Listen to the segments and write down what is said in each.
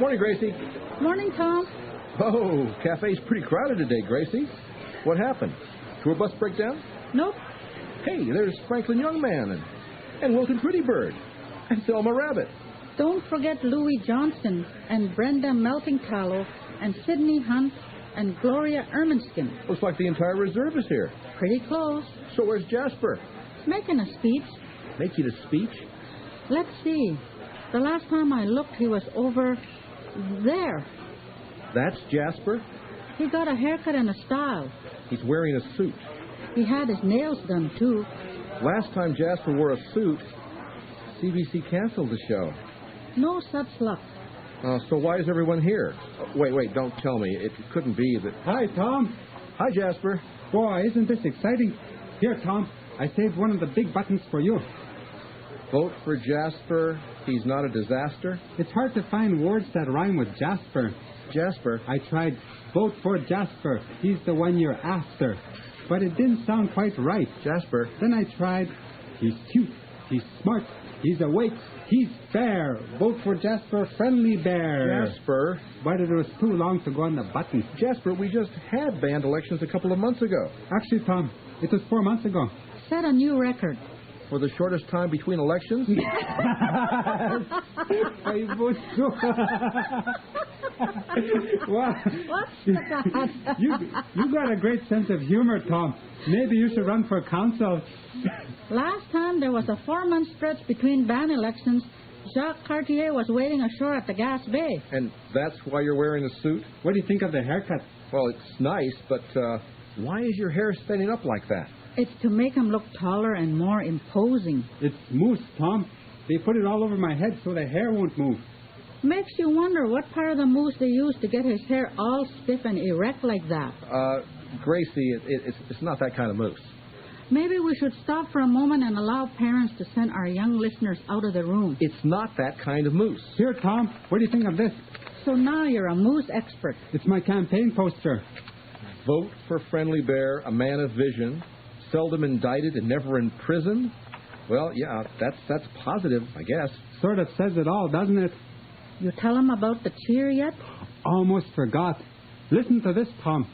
Morning, Gracie. Morning, Tom. Oh, cafe's pretty crowded today, Gracie. What happened? Tour bus breakdown? Nope. Hey, there's Franklin Youngman and Wilton Prettybird and Thelma Rabbit. Don't forget Louis Johnson and Brenda Melting Tallow and Sidney Hunt and Gloria Erminskin. Looks like the entire reserve is here. Pretty close. So where's Jasper? Making a speech. Making a speech? Let's see. The last time I looked, he was over there. That's Jasper? He got a haircut and a style. He's wearing a suit. He had his nails done, too. Last time Jasper wore a suit, CBC canceled the show. No such luck. So why is everyone here? Wait, don't tell me. It couldn't be that... Hi, Tom. Hi, Jasper. Boy, isn't this exciting? Here, Tom, I saved one of the big buttons for you. Vote for Jasper. He's not a disaster. It's hard to find words that rhyme with Jasper. Jasper? I tried vote for Jasper. He's the one you're after. But it didn't sound quite right. Jasper? Then I tried he's cute, he's smart, he's awake, he's fair. Vote for Jasper, friendly bear. Jasper? But it was too long to go on the button. Jasper, we just had band elections a couple of months ago. Actually, Tom, it was 4 months ago. Set a new record. For the shortest time between elections? Wow. What's that? You got a great sense of humor, Tom. Maybe you should run for council. Last time there was a 4-month stretch between band elections. Jacques Cartier was waiting ashore at the Gas Bay. And that's why you're wearing a suit? What do you think of the haircut? Well, it's nice, but why is your hair standing up like that? It's to make him look taller and more imposing. It's mousse, Tom. They put it all over my head so the hair won't move. Makes you wonder what part of the mousse they use to get his hair all stiff and erect like that. Gracie, it's not that kind of mousse. Maybe we should stop for a moment and allow parents to send our young listeners out of the room. It's not that kind of mousse. Here, Tom, what do you think of this? So now you're a mousse expert. It's my campaign poster. Vote for Friendly Bear, a man of vision, seldom indicted and never in prison. Well, yeah, that's positive, I guess. Sort of says it all, doesn't it? You tell him about the cheer yet? Almost forgot. Listen to this, Tom.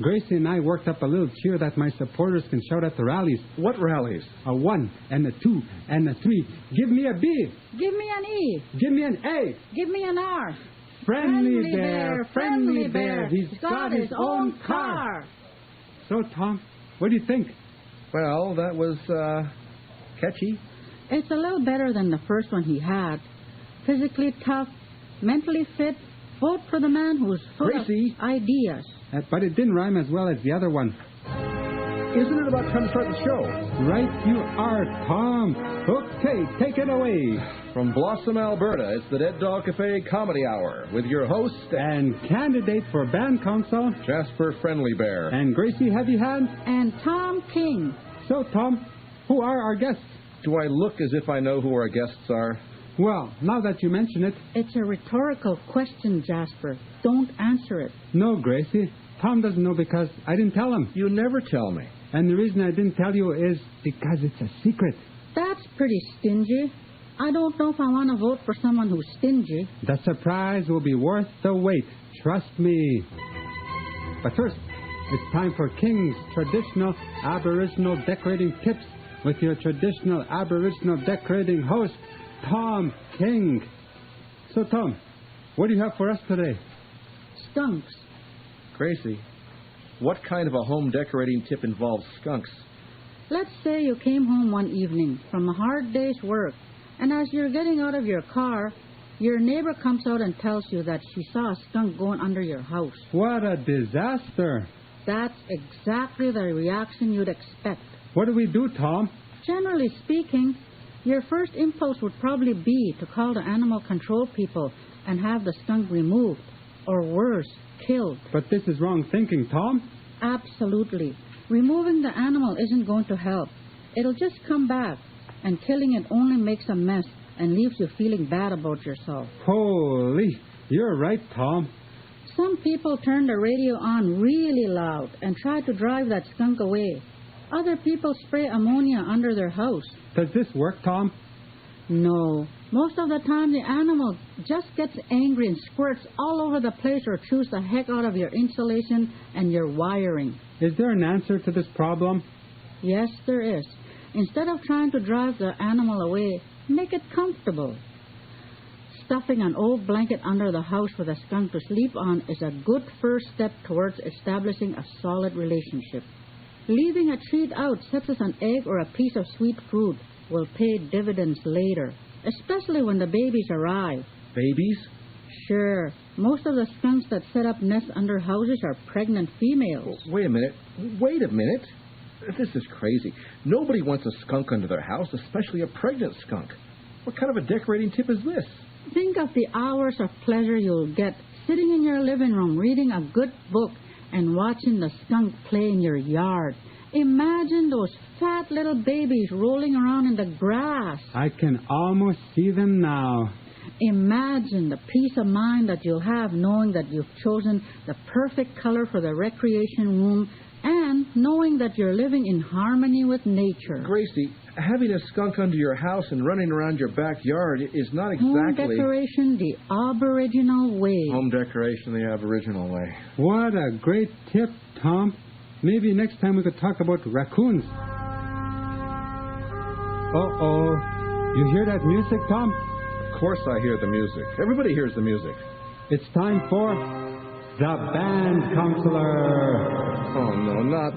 Gracie and I worked up a little cheer that my supporters can shout at the rallies. What rallies? A 1 and a 2 and a 3. Give me a B. Give me an E. Give me an A. Give me an R. Friendly bear, friendly bear. He's got his own car. So, Tom, what do you think? Well, that was catchy. It's a little better than the first one he had. Physically tough, mentally fit. Vote for the man who's full Gracie. of ideas. But it didn't rhyme as well as the other one. Isn't it about time to start the show? Right you are, Tom. Okay, take it away. From Blossom, Alberta, it's the Dead Dog Cafe Comedy Hour with your host and candidate for band council, Jasper Friendly Bear. And Gracie Heavy Hand. And Tom King. So, Tom, who are our guests? Do I look as if I know who our guests are? Well, now that you mention it... It's a rhetorical question, Jasper. Don't answer it. No, Gracie. Tom doesn't know because I didn't tell him. You never tell me. And the reason I didn't tell you is because it's a secret. That's pretty stingy. I don't know if I want to vote for someone who's stingy. The surprise will be worth the wait. Trust me. But first, it's time for King's traditional Aboriginal decorating tips with your traditional Aboriginal decorating host, Tom King. So, Tom, what do you have for us today? Skunks. Gracie, what kind of a home decorating tip involves skunks? Let's say you came home one evening from a hard day's work, and as you're getting out of your car, your neighbor comes out and tells you that she saw a skunk going under your house. What a disaster. That's exactly the reaction you'd expect. What do we do, Tom? Generally speaking, your first impulse would probably be to call the animal control people and have the skunk removed, or worse, killed. But this is wrong thinking, Tom. Absolutely. Removing the animal isn't going to help. It'll just come back, and killing it only makes a mess and leaves you feeling bad about yourself. Holy, you're right, Tom. Some people turn the radio on really loud and try to drive that skunk away. Other people spray ammonia under their house. Does this work, Tom? No. Most of the time, the animal just gets angry and squirts all over the place or chews the heck out of your insulation and your wiring. Is there an answer to this problem? Yes, there is. Instead of trying to drive the animal away, make it comfortable. Stuffing an old blanket under the house for the skunk to sleep on is a good first step towards establishing a solid relationship. Leaving a treat out, such as an egg or a piece of sweet fruit, will pay dividends later, especially when the babies arrive. Babies? Sure. Most of the skunks that set up nests under houses are pregnant females. Wait a minute. This is crazy. Nobody wants a skunk under their house, especially a pregnant skunk. What kind of a decorating tip is this? Think of the hours of pleasure you'll get sitting in your living room reading a good book and watching the skunk play in your yard. Imagine those fat little babies rolling around in the grass. I can almost see them now. Imagine the peace of mind that you'll have knowing that you've chosen the perfect color for the recreation room and knowing that you're living in harmony with nature. Gracie, having a skunk under your house and running around your backyard is not exactly... Home decoration the Aboriginal way. Home decoration the Aboriginal way. What a great tip, Tom. Maybe next time we could talk about raccoons. Uh-oh. You hear that music, Tom? Of course I hear the music. Everybody hears the music. It's time for the Band Counselor. Oh, no, not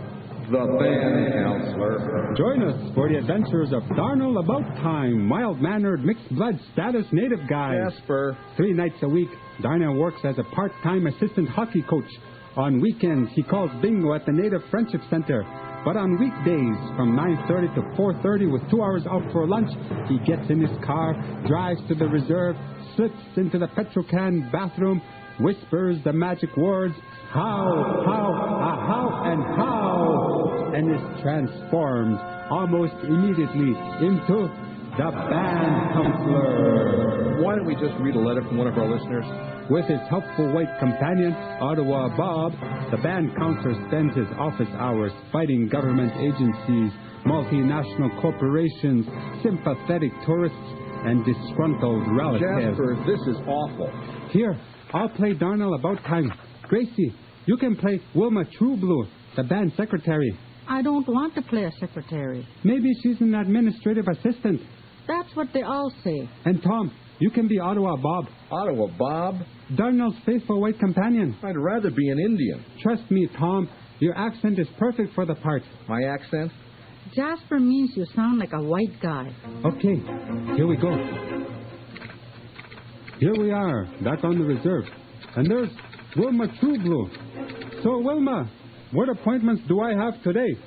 the Band Counselor. Join us for the adventures of Darnell About Time, mild-mannered, mixed-blood status native guy. Jasper. 3 nights a week, Darnell works as a part-time assistant hockey coach. On weekends, he calls bingo at the Native Friendship Center. But on weekdays, from 9:30 to 4:30 with 2 hours out for lunch, he gets in his car, drives to the reserve, slips into the Petrocan bathroom, whispers the magic words, how, and is transformed almost immediately into the Band Counselor. Why don't we just read a letter from one of our listeners? With his helpful white companion, Ottawa Bob, the Band Counselor spends his office hours fighting government agencies, multinational corporations, sympathetic tourists, and disgruntled relatives. Jasper, this is awful. Here, I'll play Darnell About Time. Gracie, you can play Wilma Trueblue, the band secretary. I don't want to play a secretary. Maybe she's an administrative assistant. That's what they all say. And Tom, you can be Ottawa Bob. Ottawa Bob? Darnell's faithful white companion. I'd rather be an Indian. Trust me, Tom. Your accent is perfect for the part. My accent? Jasper means you sound like a white guy. Okay, here we go. Here we are, back on the reserve. And there's Wilma Trueblue. So, Wilma, what appointments do I have today?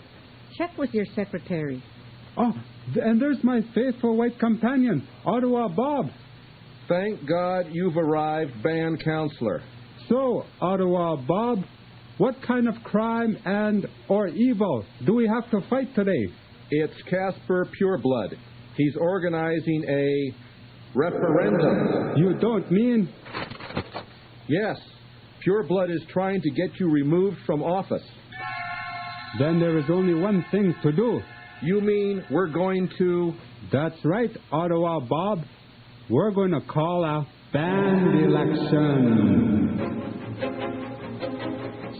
Check with your secretary. Oh, and there's my faithful white companion, Ottawa Bob. Thank God you've arrived, Band Counselor. So, Ottawa Bob, what kind of crime and or evil do we have to fight today? It's Casper Pureblood. He's organizing a referendum. You don't mean... Yes. Pureblood is trying to get you removed from office. Then there is only one thing to do. You mean we're going to... That's right, Ottawa Bob. We're going to call a band election.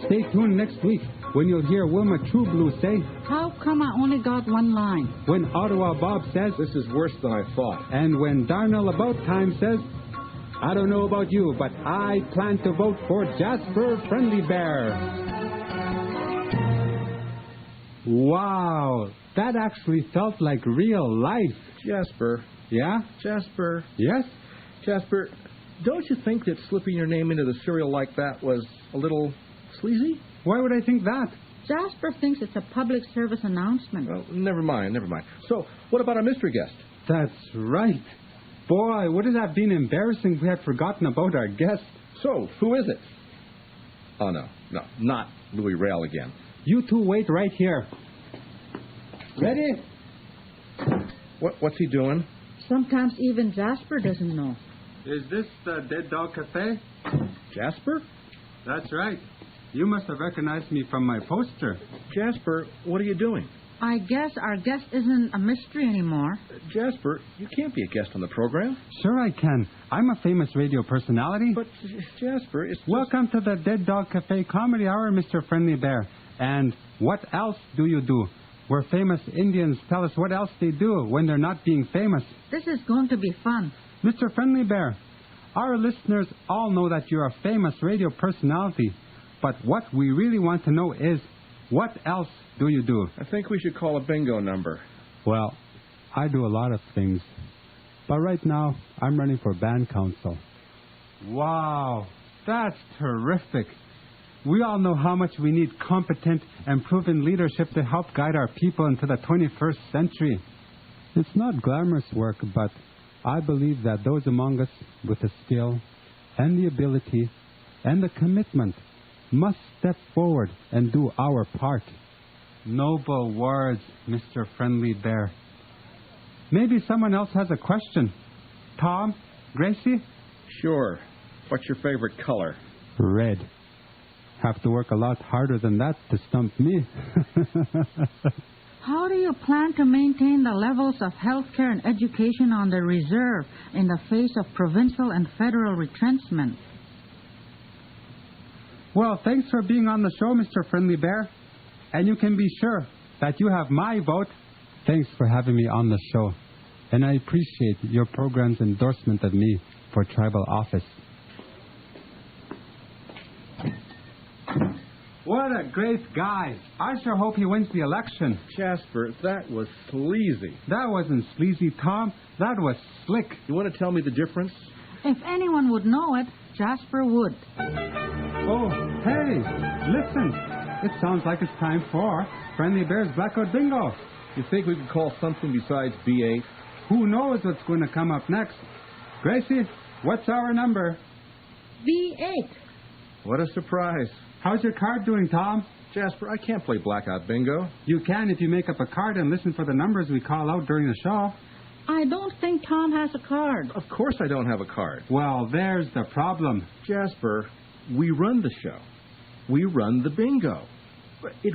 Stay tuned next week when you'll hear Wilma Trueblue say, how come I only got one line? When Ottawa Bob says, this is worse than I thought. And when Darnell About Time says, I don't know about you, but I plan to vote for Jasper Friendly Bear. Wow, that actually felt like real life. Jasper. Yeah? Jasper. Yes? Jasper, don't you think that slipping your name into the cereal like that was a little sleazy? Why would I think that? Jasper thinks it's a public service announcement. Well, never mind. So, what about our mystery guest? That's right. Boy, would it have been embarrassing if we had forgotten about our guest. So, who is it? Oh, no, not Louis Rail again. You two wait right here. Ready? What's he doing? Sometimes even Jasper doesn't know. Is this the Dead Dog Cafe? Jasper? That's right. You must have recognized me from my poster. Jasper, what are you doing? I guess our guest isn't a mystery anymore. Jasper, you can't be a guest on the program. Sure I can. I'm a famous radio personality. But, Jasper, it's just... Welcome to the Dead Dog Cafe Comedy Hour, Mr. Friendly Bear. And what else do you do? Where famous Indians tell us what else they do when they're not being famous. This is going to be fun. Mr. Friendly Bear, our listeners all know that you're a famous radio personality. But what we really want to know is, what else do you do? I think we should call a bingo number. Well, I do a lot of things. But right now, I'm running for band council. Wow, that's terrific. We all know how much we need competent and proven leadership to help guide our people into the 21st century. It's not glamorous work, but I believe that those among us with the skill and the ability and the commitment must step forward and do our part. Noble words, Mr. Friendly Bear. Maybe someone else has a question. Tom? Gracie? Sure. What's your favorite color? Red. Have to work a lot harder than that to stump me. How do you plan to maintain the levels of health care and education on the reserve in the face of provincial and federal retrenchment? Well, thanks for being on the show, Mr. Friendly Bear. And you can be sure that you have my vote. Thanks for having me on the show. And I appreciate your program's endorsement of me for tribal office. What a great guy. I sure hope he wins the election. Jasper, that was sleazy. That wasn't sleazy, Tom. That was slick. You want to tell me the difference? If anyone would know it, Jasper would. Oh, hey, listen. It sounds like it's time for Friendly Bear's Blackout Bingo. You think we could call something besides B8? Who knows what's going to come up next? Gracie, what's our number? B8. What a surprise. How's your card doing, Tom? Jasper, I can't play blackout bingo. You can if you make up a card and listen for the numbers we call out during the show. I don't think Tom has a card. Of course I don't have a card. Well, there's the problem. Jasper, we run the show. We run the bingo. But it